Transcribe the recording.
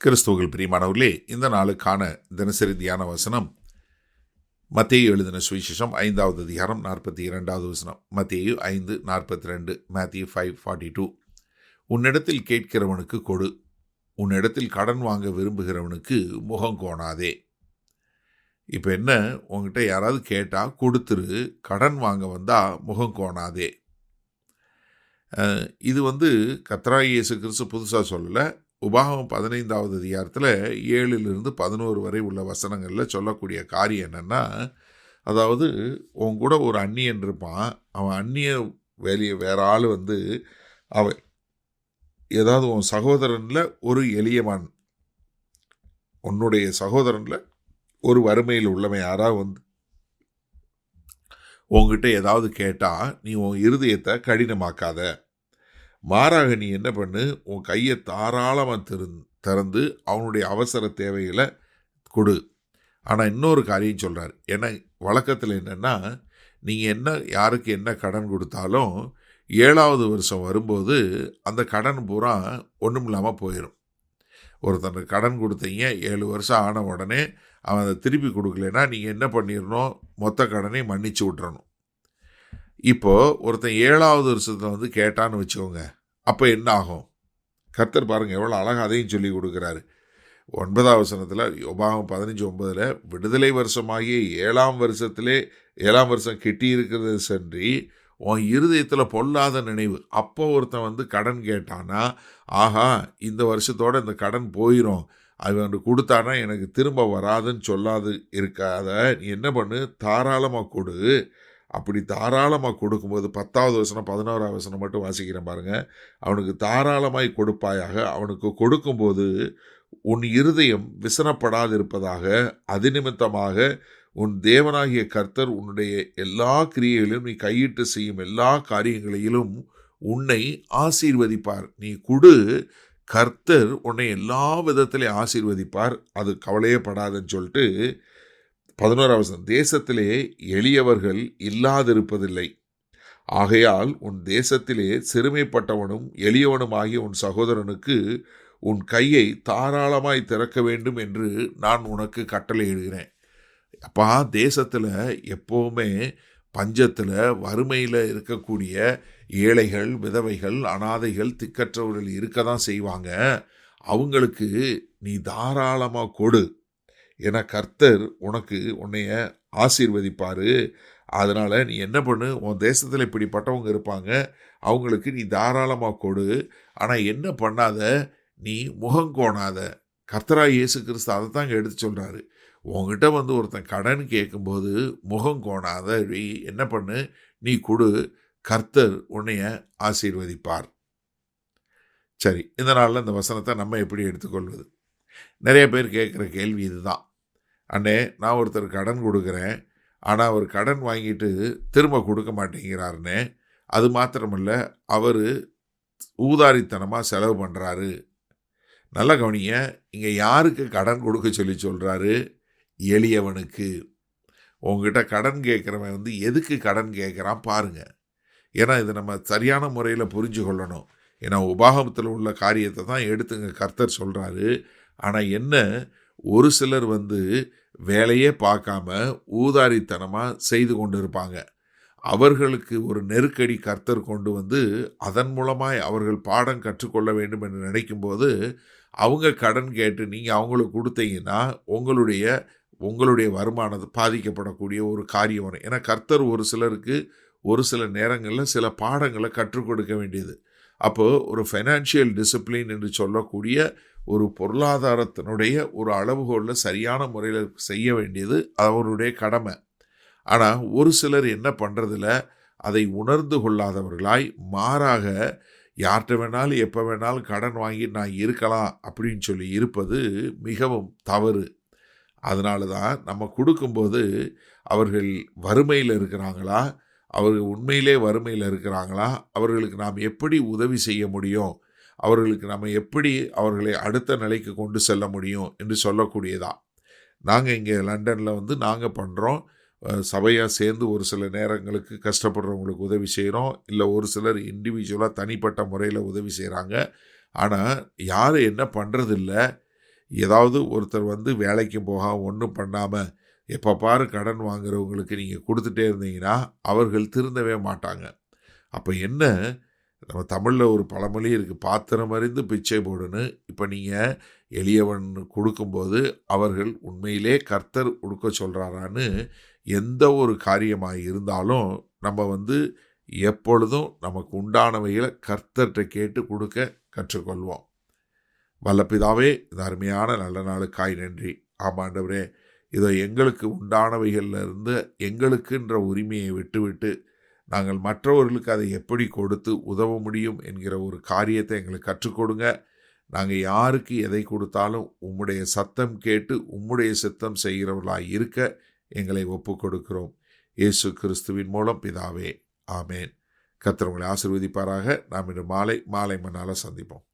கிறிஸ்துவுக்குள் பிரியமானவர்களே, இந்த நாளுக்கான தினசரி தியான வசனம் மத்தேயு எழுதின சுவிசேஷம் 5வது அதிகாரம் 42வது வசனம். மத்தேயு 5:42, Matthew 5:42. உன்னிடத்தில் கேட்கிறவனுக்கு கொடு, உன்னிடத்தில் கடன் வாங்க விரும்புகிறவனுக்கு முகம் கோணாதே. இப்போ என்ன, உங்ககிட்ட யாராவது கேட்டால் கொடுத்துரு, கடன் வாங்க வந்தால் முகம் கோணாதே. இது கர்த்தராகிய இயேசு கிறிஸ்து புதுசாக சொல்லலை. உபாகமம் 15வது அதிகாரத்தில் 7லிருந்து 11 வரை உள்ள வசனங்களில் சொல்லக்கூடிய காரியம் என்னென்னா, அதாவது உன் கூட ஒரு அந்நியன் இருப்பான், அவன் அந்நிய வேற ஆள் அவன் ஏதாவது உன் சகோதரனில் ஒரு எளியவன், உன்னுடைய சகோதரனில் ஒரு வறுமையில் உள்ளவன் யாராவது உங்ககிட்ட ஏதாவது கேட்டால் நீ உன் இருதயத்தை கடினமாக்காத. மாறாக நீ என்ன பண்ணு, உன் கையை தாராளமாக திறந்து அவனுடைய அவசர தேவைகளை கொடு. ஆனால் இன்னொரு காரியம் சொல்கிறார். ஏன்னா வழக்கத்தில் என்னென்னா, நீங்கள் யாருக்கு என்ன கடன் கொடுத்தாலும் 7வது வருஷம் வரும்போது அந்த கடன் பூரா ஒன்றும் இல்லாமல் போயிடும். ஒருத்தனுக்கு கடன் கொடுத்தீங்க, 7 வருஷம் ஆன உடனே அவன் அதை திருப்பி கொடுக்கலன்னா நீங்கள் என்ன பண்ணிடணும், மொத்த கடனை மன்னிச்சு விட்டுறணும். இப்போது ஒருத்தன் 7வது வருஷத்தில் கேட்டான்னு வச்சுக்கோங்க, அப்போ என்ன ஆகும்? கர்த்தர் பாருங்கள் எவ்வளோ அழகாக அதையும் சொல்லி கொடுக்குறாரு. 9வது வசனத்தில் உபாகமம் 15:9 விடுதலை வருஷமாகிய 7ஆம் வருஷம் கெட்டி இருக்கிறது சென்றி உன் இருதயத்தில் பொல்லாத நினைவு. அப்போ ஒருத்தன் கடன் கேட்டானா, ஆஹா இந்த வருஷத்தோடு இந்த கடன் போயிடும், அவன் கொடுத்தானா எனக்கு திரும்ப வராதுன்னு சொல்லாது இருக்காத. நீ என்ன பண்ணு, தாராளமாக கொடு. அப்படி தாராளமாக கொடுக்கும்போது 10வது வசனம் 11வது வசனம் மட்டும் வாசிக்கிறேன் பாருங்கள். அவனுக்கு தாராளமாய் கொடுப்பாயாக, அவனுக்கு கொடுக்கும்போது உன் இருதயம் விசனப்படாது இருப்பதாக, அது நிமித்தமாக உன் தேவனாகிய கர்த்தர் உன்னுடைய எல்லா கிரியைகளிலும் நீ கையிட்டு செய்யும் எல்லா காரியங்களிலும் உன்னை ஆசீர்வதிப்பார். நீ கொடு, கர்த்தர் உன்னை எல்லா விதத்திலையும் ஆசீர்வதிப்பார், அது கவலையே படாதுன்னு சொல்லிட்டு 11வது வசனம், தேசத்திலே எளியவர்கள் இல்லாதிருப்பதில்லை, ஆகையால் உன் தேசத்திலே சிறுமைப்பட்டவனும் எளியவனுமாகிய உன் சகோதரனுக்கு உன் கையை தாராளமாய் திறக்க வேண்டும் என்று நான் உனக்கு கட்டளையிடுகிறேன். அப்பா, தேசத்தில் எப்போவுமே பஞ்சத்தில் வறுமையில் இருக்கக்கூடிய ஏழைகள், விதவைகள், அனாதைகள், திக்கற்றவர்கள் இருக்க தான் செய்வாங்க. அவங்களுக்கு நீ தாராளமாக கொடு, ஏன்னா கர்த்தர் உன்னைய ஆசீர்வதிப்பார். அதனால் நீ என்ன பண்ணு, உன் தேசத்தில் இப்படிப்பட்டவங்க இருப்பாங்க, அவங்களுக்கு நீ தாராளமாக கொடு. ஆனால் என்ன பண்ணாத, நீ முகங்கோணாத. கர்த்தராகிய இயேசு கிறிஸ்து அதை தாங்க எடுத்து சொல்கிறாரு. உங்ககிட்ட ஒருத்தன் கடன் கேட்கும்போது முகங்கோணாத, என்ன பண்ணு, நீ கொடு, கர்த்தர் உன்னைய ஆசீர்வதிப்பார். சரி, இந்த நாளில் இந்த வசனத்தை நம்ம எப்படி எடுத்துக்கொள்வது? நிறைய பேர் கேட்குற கேள்வி இதுதான். அண்ணே, நான் ஒருத்தர் கடன் கொடுக்குறேன், ஆனால் அவர் கடன் வாங்கிட்டு திரும்ப கொடுக்க மாட்டேங்கிறாருண்ணே. அது மாத்திரமில்ல, அவர் ஊதாரித்தனமாக செலவு பண்ணுறாரு. நல்ல கவனிங்க, இங்கே யாருக்கு கடன் கொடுக்க சொல்கிறாரு? எளியவனுக்கு. உங்ககிட்ட கடன் கேட்குறவன் எதுக்கு கடன் கேட்குறான் பாருங்கள். ஏன்னா இதை நம்ம சரியான முறையில் புரிஞ்சு கொள்ளணும். ஏன்னா உபாகமத்தில் உள்ள காரியத்தை தான் எடுத்துங்க கர்த்தர் சொல்கிறாரு. ஆனால் என்ன, ஒரு சிலர் வேலையே பார்க்காம ஊதாரித்தனமாக செய்து கொண்டு இருப்பாங்க. அவர்களுக்கு ஒரு நெருக்கடி கர்த்தர் கொண்டு அதன் மூலமாய் அவர்கள் பாடம் கற்றுக்கொள்ள வேண்டும் என்று நினைக்கும்போது அவங்க கடன் கேட்டு நீங்கள் அவங்களுக்கு கொடுத்தீங்கன்னா உங்களுடைய வருமானத்தை பாதிக்கப்படக்கூடிய ஒரு காரியம் வரும். ஏன்னா கர்த்தர் ஒரு சிலருக்கு ஒரு சில நேரங்களில் சில பாடங்களை கற்றுக் கொடுக்க வேண்டியது. அப்போது ஒரு ஃபைனான்ஷியல் டிசிப்ளின் என்று சொல்லக்கூடிய ஒரு பொருளாதாரத்தினுடைய ஒரு அளவுகோலில் சரியான முறையில் செய்ய வேண்டியது அவருடைய கடமை. ஆனால் ஒரு சிலர் என்ன பண்ணுறதில்ல, அதை உணர்ந்து கொள்ளாதவர்களாய் மாறாக யார்கிட்ட வேணாலும் எப்போ வேணாலும் கடன் வாங்கி நான் இருக்கலாம் அப்படின்னு சொல்லி இருப்பது மிகவும் தவறு. அதனால தான் நம்ம கொடுக்கும்போது அவர்கள் வறுமையில் இருக்கிறாங்களா, அவர்கள் உண்மையிலே வறுமையில் இருக்கிறாங்களா, அவர்களுக்கு நாம் எப்படி உதவி செய்ய முடியும், அவர்களுக்கு நம்ம எப்படி அவர்களை அடுத்த நிலைக்கு கொண்டு செல்ல முடியும் என்று சொல்லக்கூடியதா. நாங்கள் இங்கே லண்டனில் நாங்கள் பண்ணுறோம். சபையாக சேர்ந்து ஒரு சில நேரங்களுக்கு கஷ்டப்படுறவங்களுக்கு உதவி செய்கிறோம். இல்லை ஒரு சிலர் இண்டிவிஜுவலாக தனிப்பட்ட முறையில் உதவி செய்கிறாங்க. ஆனால் யாரும் என்ன பண்ணுறதில்ல, ஏதாவது ஒருத்தர் வந்து வேலைக்கு போகாம ஒன்றும் பண்ணாமல் எப்போ பாரு கடன் வாங்குறவங்களுக்கு நீங்கள் கொடுத்துட்டே இருந்தீங்கன்னா அவர்கள் திருந்தவே மாட்டாங்க. அப்போ என்ன, நம்ம தமிழில் ஒரு பழமொழி இருக்குது, பாத்திரம் அறிந்து பிச்சை போடுன்னு. இப்போ நீங்கள் எளியவன் கொடுக்கும்போது அவர்கள் உண்மையிலே கர்த்தர் கொடுக்க சொல்கிறாரான்னு எந்த ஒரு காரியமாக இருந்தாலும் நம்ம வந்து எப்பொழுதும் நமக்கு உண்டானவைகளை கர்த்தர்கிட்ட கேட்டு கொடுக்க கற்றுக்கொள்வோம். வல்ல பிதாவே, இந்த அருமையான நல்ல நாளுக்காய் நன்றி. ஆமாண்டவரே, இதோ எங்களுக்கு உண்டானவைகளில் இருந்து எங்களுக்குன்ற உரிமையை விட்டுவிட்டு நாங்கள் மற்றவர்களுக்கு அதை எப்படி கொடுத்து உதவ முடியும் என்கிற ஒரு காரியத்தை எங்களுக்கு கற்றுக் கொடுங்க. நாங்கள் யாருக்கு எதை கொடுத்தாலும் உம்முடைய சத்தம் கேட்டு உம்முடைய சித்தம் செய்கிறவர்களாய் இருக்க எங்களை ஒப்புக் கொடுக்கிறோம். இயேசு கிறிஸ்துவின் மூலம் பிதாவே, ஆமேன். கர்த்தர் உங்களை ஆசீர்வதிப்பாராக. நாம் இன்று மாலை மண்ணால் சந்திப்போம்.